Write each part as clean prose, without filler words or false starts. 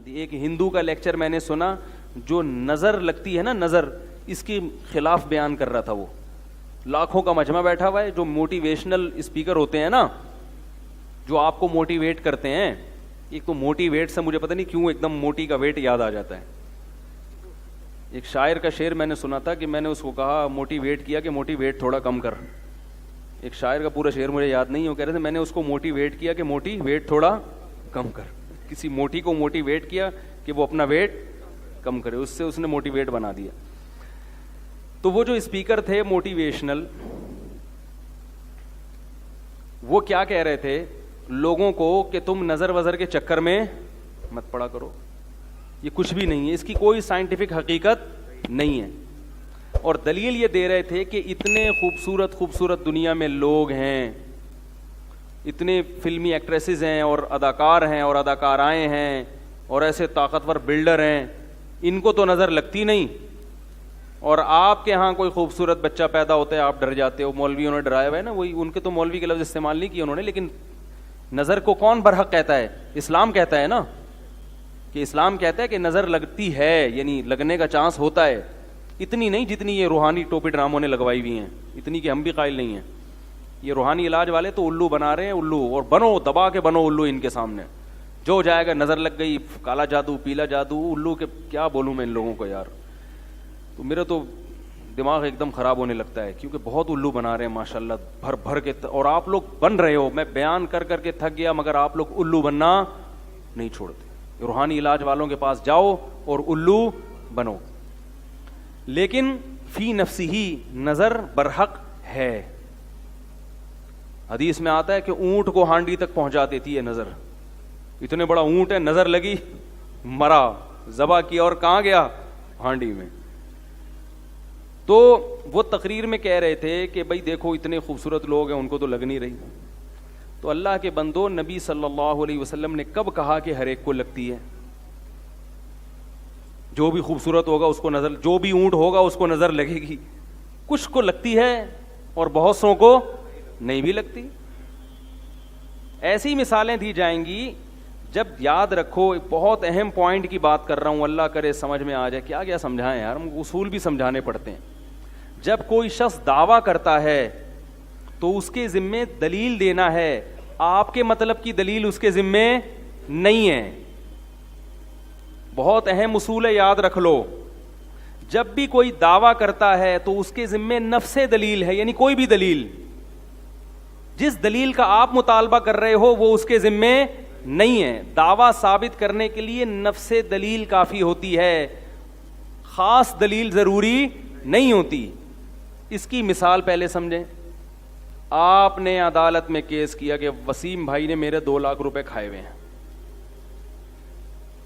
دی. ایک ہندو کا لیکچر میں نے سنا جو نظر لگتی ہے نا, نظر, اس کے خلاف بیان کر رہا تھا. وہ لاکھوں کا مجمع بیٹھا ہوا ہے, جو موٹیویشنل اسپیکر ہوتے ہیں نا, جو آپ کو موٹیویٹ کرتے ہیں. ایک تو موٹیویٹ سے مجھے پتہ نہیں کیوں ایک دم موٹی کا ویٹ یاد آ جاتا ہے. ایک شاعر کا شعر میں نے سنا تھا کہ میں نے اس کو کہا, موٹیویٹ کیا کہ موٹی ویٹ تھوڑا کم کر. ایک شاعر کا پورا شعر مجھے یاد نہیں ہے, وہ کہہ رہے تھے میں نے اس کو موٹیویٹ کیا کہ موٹی ویٹ تھوڑا کم کر. کسی موٹی کو موٹیویٹ کیا کہ وہ اپنا ویٹ کم کرے, اس سے اس نے موٹیویٹ بنا دیا. تو وہ جو اسپیکر تھے موٹیویشنل, وہ کیا کہہ رہے تھے لوگوں کو کہ تم نظر وظر کے چکر میں مت پڑا کرو, یہ کچھ بھی نہیں ہے, اس کی کوئی سائنٹیفک حقیقت نہیں ہے. اور دلیل یہ دے رہے تھے کہ اتنے خوبصورت خوبصورت دنیا میں لوگ ہیں, اتنے فلمی ایکٹریسز ہیں اور اداکار ہیں اور اداکارائیں ہیں اور ایسے طاقتور بلڈر ہیں, ان کو تو نظر لگتی نہیں. اور آپ کے ہاں کوئی خوبصورت بچہ پیدا ہوتا ہے آپ ڈر جاتے ہو. مولویوں نے ڈرایا ہوا ہے نا, وہی ان کے تو مولوی کے لفظ استعمال نہیں کیے انہوں نے, لیکن نظر کو کون برحق کہتا ہے؟ اسلام کہتا ہے نا, کہ اسلام کہتا ہے کہ نظر لگتی ہے, یعنی لگنے کا چانس ہوتا ہے. اتنی نہیں جتنی یہ روحانی ٹوپی ڈراموں نے لگوائی ہوئی ہیں, اتنی کہ ہم بھی قائل نہیں ہیں. یہ روحانی علاج والے تو الو بنا رہے ہیں, الو, اور بنو دبا کے بنو الو ان کے سامنے. جو جائے گا نظر لگ گئی, کالا جادو پیلا جادو, الو کے کیا بولوں میں ان لوگوں کو یار. تو میرا تو دماغ ایک دم خراب ہونے لگتا ہے, کیونکہ بہت الو بنا رہے ہیں ماشاءاللہ بھر بھر کے, اور آپ لوگ بن رہے ہو. میں بیان کر کر کے تھک گیا, مگر آپ لوگ الو بننا نہیں چھوڑتے. روحانی علاج والوں کے پاس جاؤ اور الو بنو. لیکن فی نفسی نظر برحق ہے. حدیث میں آتا ہے کہ اونٹ کو ہانڈی تک پہنچا دیتی ہے نظر. اتنے بڑا اونٹ ہے, نظر لگی, مرا, ذبح کیا, اور کہاں گیا؟ ہانڈی میں. تو وہ تقریر میں کہہ رہے تھے کہ بھائی دیکھو اتنے خوبصورت لوگ ہیں, ان کو تو لگ نہیں رہی. تو اللہ کے بندو, نبی صلی اللہ علیہ وسلم نے کب کہا کہ ہر ایک کو لگتی ہے؟ جو بھی خوبصورت ہوگا اس کو نظر, جو بھی اونٹ ہوگا اس کو نظر لگے گی. کچھ کو لگتی ہے اور بہت سو کو نہیں بھی لگتی. ایسی مثالیں دی جائیں گی. جب یاد رکھو, ایک بہت اہم پوائنٹ کی بات کر رہا ہوں, اللہ کرے سمجھ میں آ جائے. کیا کیا سمجھائیں یار, ہم اصول بھی سمجھانے پڑتے ہیں. جب کوئی شخص دعویٰ کرتا ہے تو اس کے ذمے دلیل دینا ہے. آپ کے مطلب کی دلیل اس کے ذمے نہیں ہے. بہت اہم اصول ہے, یاد رکھ لو. جب بھی کوئی دعویٰ کرتا ہے تو اس کے ذمے نفس دلیل ہے, یعنی کوئی بھی دلیل. جس دلیل کا آپ مطالبہ کر رہے ہو وہ اس کے ذمے نہیں ہے. دعویٰ ثابت کرنے کے لیے نفس دلیل کافی ہوتی ہے, خاص دلیل ضروری نہیں ہوتی. اس کی مثال پہلے سمجھیں. آپ نے عدالت میں کیس کیا کہ وسیم بھائی نے میرے 2 لاکھ روپے کھائے ہوئے ہیں.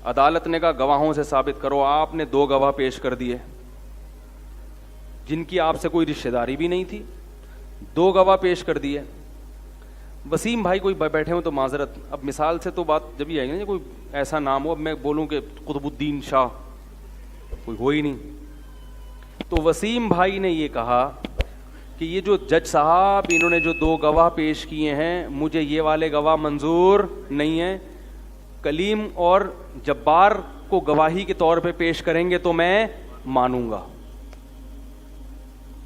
عدالت نے کہا گواہوں سے ثابت کرو. آپ نے 2 گواہ پیش کر دیے جن کی آپ سے کوئی رشتہ داری بھی نہیں تھی. 2 گواہ پیش کر دیے. وسیم بھائی کوئی بیٹھے ہوں تو معذرت, اب مثال سے تو بات جب ہی آئے گی نا, کوئی ایسا نام ہو, اب میں بولوں کہ قطب الدین شاہ, کوئی ہو ہی نہیں. تو وسیم بھائی نے یہ کہا کہ یہ جو جج صاحب انہوں نے جو 2 گواہ پیش کیے ہیں, مجھے یہ والے گواہ منظور نہیں ہیں. کلیم اور جبار کو گواہی کے طور پہ پیش کریں گے تو میں مانوں گا.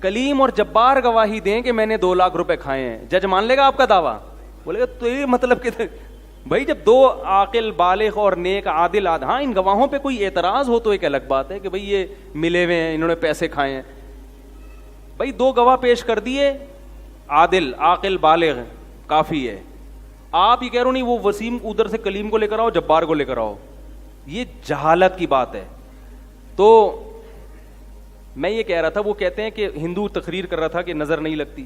کلیم اور جبار گواہی دیں کہ میں نے 2 لاکھ روپے کھائے ہیں, جج مان لے گا آپ کا دعویٰ؟ بولے گا تو یہ مطلب کہ بھائی جب 2 عاقل بالغ اور نیک عادل ہاں ان گواہوں پہ کوئی اعتراض ہو تو ایک الگ بات ہے کہ بھئی یہ ملے ہوئے ہیں, انہوں نے پیسے کھائے ہیں. بھائی 2 گواہ پیش کر دیے, عادل عاقل بالغ, کافی ہے. آپ یہ کہہ رہے ہو نہیں وہ وسیم ادھر سے کلیم کو لے کر آؤ, جبار کو لے کر آؤ, یہ جہالت کی بات ہے. تو میں یہ کہہ رہا تھا, وہ کہتے ہیں کہ ہندو تقریر کر رہا تھا کہ نظر نہیں لگتی.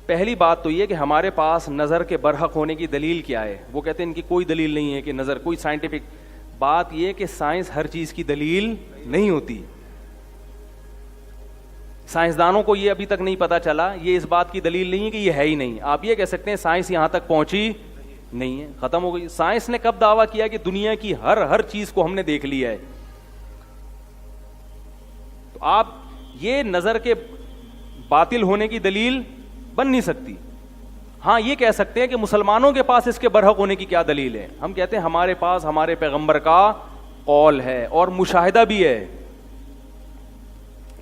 پہلی بات تو یہ کہ ہمارے پاس نظر کے برحق ہونے کی دلیل کیا ہے. وہ کہتے ہیں ان کی کوئی دلیل نہیں ہے کہ نظر, کوئی سائنٹیفک بات. یہ کہ سائنس ہر چیز کی دلیل نہیں ہوتی. سائنسدانوں کو یہ ابھی تک نہیں پتا چلا, یہ اس بات کی دلیل نہیں ہے کہ یہ ہے ہی نہیں. آپ یہ کہہ سکتے ہیں سائنس یہاں تک پہنچی نہیں ہے, ختم ہو گئی. سائنس نے کب دعویٰ کیا کہ دنیا کی ہر چیز کو ہم نے دیکھ لیا ہے؟ تو آپ یہ نظر کے باطل ہونے کی دلیل بن نہیں سکتی. ہاں یہ کہہ سکتے ہیں کہ مسلمانوں کے پاس اس کے برحق ہونے کی کیا دلیل ہے. ہم کہتے ہیں ہمارے پاس ہمارے پیغمبر کا قول ہے اور مشاہدہ بھی ہے.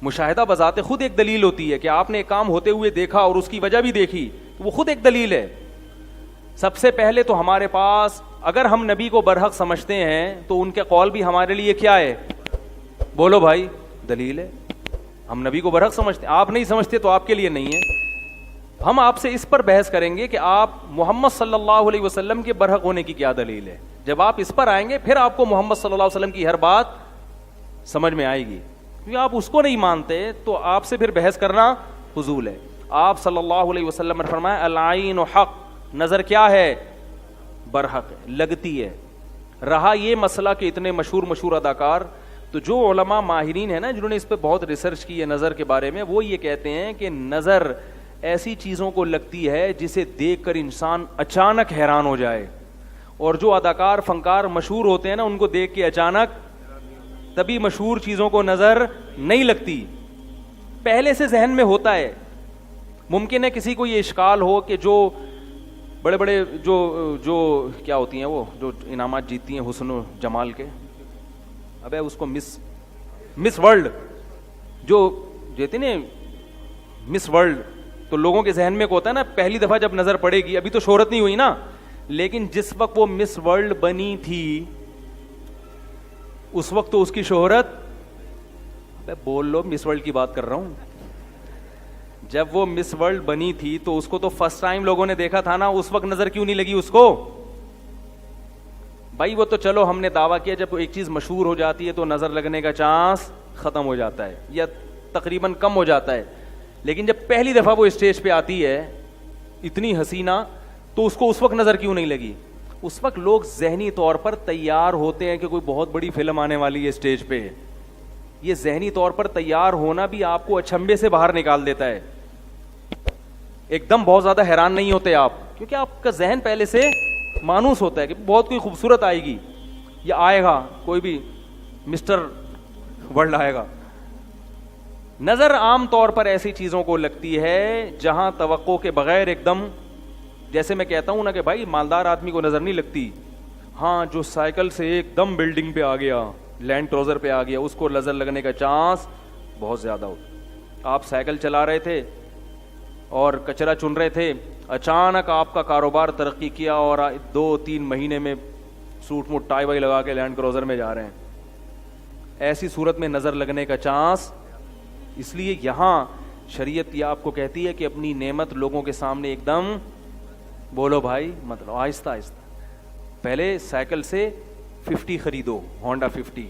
مشاہدہ بذات خود ایک دلیل ہوتی ہے کہ آپ نے ایک کام ہوتے ہوئے دیکھا اور اس کی وجہ بھی دیکھی, تو وہ خود ایک دلیل ہے. سب سے پہلے تو ہمارے پاس, اگر ہم نبی کو برحق سمجھتے ہیں تو ان کے قول بھی ہمارے لیے کیا ہے؟ بولو بھائی, دلیل ہے. ہم نبی کو برحق سمجھتے ہیں, آپ نہیں سمجھتے تو آپ کے لیے نہیں ہے. ہم آپ سے اس پر بحث کریں گے کہ آپ محمد صلی اللہ علیہ وسلم کے برحق ہونے کی کیا دلیل ہے. جب آپ اس پر آئیں گے پھر آپ کو محمد صلی اللہ علیہ وسلم کی ہر بات سمجھ میں آئے گی. کیونکہ آپ اس کو نہیں مانتے تو آپ سے پھر بحث کرنا فضول ہے. آپ صلی اللہ علیہ وسلم نے فرمایا العین حق, نظر کیا ہے؟ برحق ہے, لگتی ہے. رہا یہ مسئلہ کہ اتنے مشہور اداکار, تو جو علماء ماہرین ہیں نا جنہوں نے اس پہ بہت ریسرچ کی ہے نظر کے بارے میں, وہ یہ کہتے ہیں کہ نظر ایسی چیزوں کو لگتی ہے جسے دیکھ کر انسان اچانک حیران ہو جائے, اور جو اداکار فنکار مشہور ہوتے ہیں نا ان کو دیکھ کے اچانک تبھی مشہور چیزوں کو نظر نہیں لگتی, پہلے سے ذہن میں ہوتا ہے. ممکن ہے کسی کو یہ اشکال ہو کہ جو بڑے بڑے جو کیا ہوتی ہیں وہ جو انعامات جیتتی ہیں حسن و جمال کے, ابے اس کو مس ورلڈ جو دیتے نا مس ورلڈ, تو لوگوں کے ذہن میں کو ہوتا ہے نا پہلی دفعہ جب نظر پڑے گی, ابھی تو شہرت نہیں ہوئی نا, لیکن جس وقت وہ مس ورلڈ بنی تھی اس وقت تو اس کی شہرت, بول لو مس ورلڈ کی بات کر رہا ہوں, جب وہ مس ورلڈ بنی تھی تو اس کو تو فرسٹ ٹائم لوگوں نے دیکھا تھا نا, اس وقت نظر کیوں نہیں لگی اس کو؟ بھائی وہ تو چلو ہم نے دعویٰ کیا جب ایک چیز مشہور ہو جاتی ہے تو نظر لگنے کا چانس ختم ہو جاتا ہے یا تقریباً کم ہو جاتا ہے, لیکن جب پہلی دفعہ وہ اسٹیج پہ آتی ہے اتنی حسینہ, تو اس کو اس وقت نظر کیوں نہیں لگی؟ اس وقت لوگ ذہنی طور پر تیار ہوتے ہیں کہ کوئی بہت بڑی فلم آنے والی ہے اسٹیج پہ. یہ ذہنی طور پر تیار ہونا بھی آپ کو اچھمبے سے باہر نکال دیتا ہے. ایک دم بہت زیادہ حیران نہیں ہوتے آپ, کیونکہ آپ کا ذہن پہلے سے مانوس ہوتا ہے کہ بہت کوئی خوبصورت آئے گی یا آئے گا, کوئی بھی مسٹر ورلڈ آئے گا. نظر عام طور پر ایسی چیزوں کو لگتی ہے جہاں توقع کے بغیر ایک دم, جیسے میں کہتا ہوں نا کہ بھائی مالدار آدمی کو نظر نہیں لگتی, ہاں جو سائیکل سے ایک دم بلڈنگ پہ آ گیا, لینڈ کروزر پہ آ گیا, اس کو نظر لگنے کا چانس بہت زیادہ ہوتا. آپ سائیکل چلا رہے تھے اور کچرا چن رہے تھے, اچانک آپ کا کاروبار ترقی کیا اور 2-3 مہینے میں سوٹ موٹ ٹائی وائی لگا کے لینڈ کروزر میں جا رہے ہیں, ایسی صورت میں نظر لگنے کا چانس. اس لیے یہاں شریعت یہ آپ کو کہتی ہے کہ اپنی نعمت لوگوں کے سامنے ایک دم, بولو بھائی مطلب آہستہ آہستہ, پہلے سائیکل سے 50 خریدو, ہونڈا 50,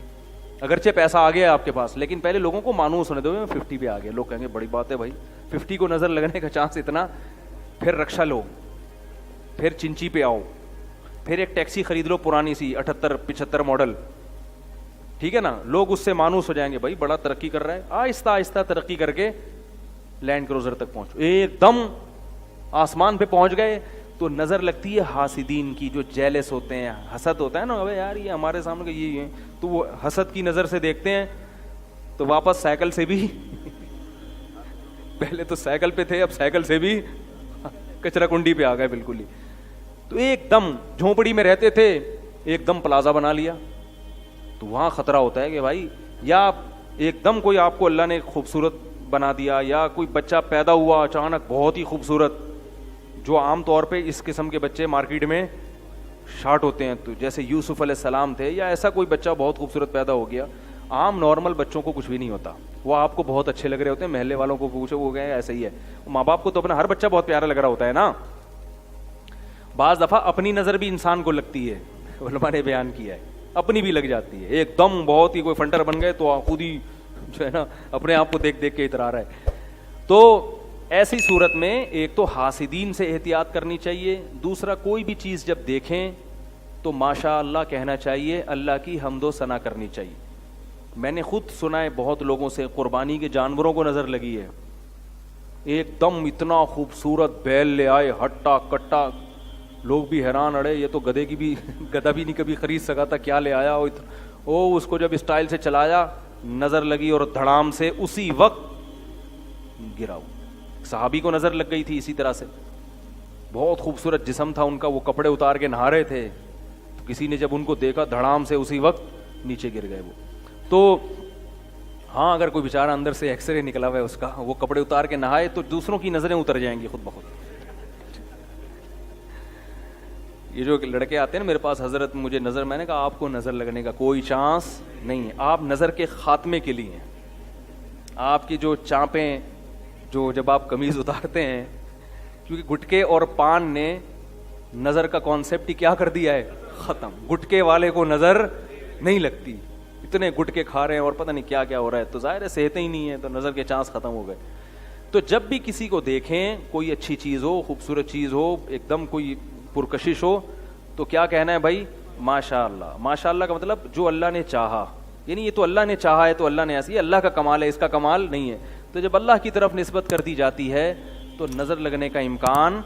اگرچہ پیسہ آ گیا آپ کے پاس, لیکن پہلے لوگوں کو مانوس ہونے دو 50 پہ آ گیا, لوگ کہیں گے بڑی بات ہے بھائی 50 کو نظر لگنے کا چانس اتنا. پھر رکشا لو, پھر چنچی پہ آؤ, پھر ایک ٹیکسی خرید لو پرانی سی 78-75 ماڈل, ٹھیک ہے نا, لوگ اس سے مانوس ہو جائیں گے بھائی بڑا ترقی کر رہا ہے. آہستہ آہستہ ترقی کر کے لینڈ کروزر تک پہنچو, ایک دم آسمان پہ پہنچ گئے تو نظر لگتی ہے حاسدین کی, جو جیلس ہوتے ہیں, حسد ہوتا ہے نا, ابے یار یہ ہمارے سامنے یہ ہے, تو وہ حسد کی نظر سے دیکھتے ہیں, تو واپس سائیکل سے بھی پہلے تو سائیکل پہ تھے, اب سائیکل سے بھی کچرا کنڈی پہ آ گئے بالکل ہی. تو ایک دم جھونپڑی میں رہتے تھے, ایک دم پلازا بنا لیا, تو وہاں خطرہ ہوتا ہے کہ بھائی یا ایک دم کوئی آپ کو اللہ نے خوبصورت بنا دیا, یا کوئی بچہ پیدا ہوا اچانک بہت ہی خوبصورت, جو عام طور پہ اس قسم کے بچے مارکیٹ میں شارٹ ہوتے ہیں, تو جیسے یوسف علیہ السلام تھے, یا ایسا کوئی بچہ بہت خوبصورت پیدا ہو گیا. عام نارمل بچوں کو کچھ بھی نہیں ہوتا, وہ آپ کو بہت اچھے لگ رہے ہوتے ہیں, محلے والوں کو پوچھو وہ گئے ایسا ہی ہے, ماں باپ کو تو اپنا ہر بچہ بہت پیارا لگ رہا ہوتا ہے نا. بعض دفعہ اپنی نظر بھی انسان کو لگتی ہے, علماء نے بیان کیا ہے, اپنی بھی لگ جاتی ہے, ایک دم بہت ہی کوئی فنٹر بن گئے تو خود ہی جو ہے نا اپنے آپ کو دیکھ دیکھ کے اترا رہا ہے. تو ایسی صورت میں ایک تو حاسدین سے احتیاط کرنی چاہیے, دوسرا کوئی بھی چیز جب دیکھیں تو ماشاء اللہ کہنا چاہیے, اللہ کی حمد و ثنا کرنی چاہیے. میں نے خود سنا ہے بہت لوگوں سے, قربانی کے جانوروں کو نظر لگی ہے, ایک دم اتنا خوبصورت بیل لے آئے ہٹا کٹا, لوگ بھی حیران, اڑے یہ تو گدھے کی بھی گدھا بھی نہیں کبھی خرید سکا تھا, کیا لے آیا او. اس کو جب اسٹائل سے چلایا نظر لگی اور دھڑام سے اسی وقت گرا. صحابی کو نظر لگ گئی تھی اسی طرح سے, بہت خوبصورت جسم تھا ان کا, وہ کپڑے اتار کے نہا رہے تھے, تو کسی نے جب ان کو دیکھا دھڑام سے اسی وقت نیچے گر گئے وہ. تو ہاں اگر کوئی بیچارہ اندر سے ایکس رے نکلا ہوا ہے اس کا, وہ کپڑے اتار کے نہائے تو دوسروں کی نظریں اتر جائیں گی خود بخود. یہ جو لڑکے آتے ہیں نا میرے پاس, حضرت مجھے نظر, میں نے کہا آپ کو نظر لگنے کا کوئی چانس نہیں ہے, آپ نظر کے خاتمے کے لیے ہیں. آپ کی جو چانپیں, جو جب آپ قمیض اتارتے ہیں, کیونکہ گٹکے اور پان نے نظر کا کانسیپٹ ہی کیا کر دیا ہے, ختم. گٹکے والے کو نظر نہیں لگتی, اتنے گٹکے کھا رہے ہیں اور پتہ نہیں کیا کیا ہو رہا ہے, تو ظاہر ہے صحتیں ہی نہیں ہے, تو نظر کے چانس ختم ہو گئے. تو جب بھی کسی کو دیکھیں, کوئی اچھی چیز ہو, خوبصورت چیز ہو, ایک دم کوئی پرکشش ہو, تو کیا کہنا ہے بھائی, ماشاء اللہ. ماشاء اللہ کا مطلب جو اللہ نے چاہا, یعنی یہ تو اللہ نے چاہا ہے تو اللہ نے ایسی, یہ اللہ کا کمال ہے, اس کا کمال نہیں ہے. تو جب اللہ کی طرف نسبت کر دی جاتی ہے تو نظر لگنے کا امکان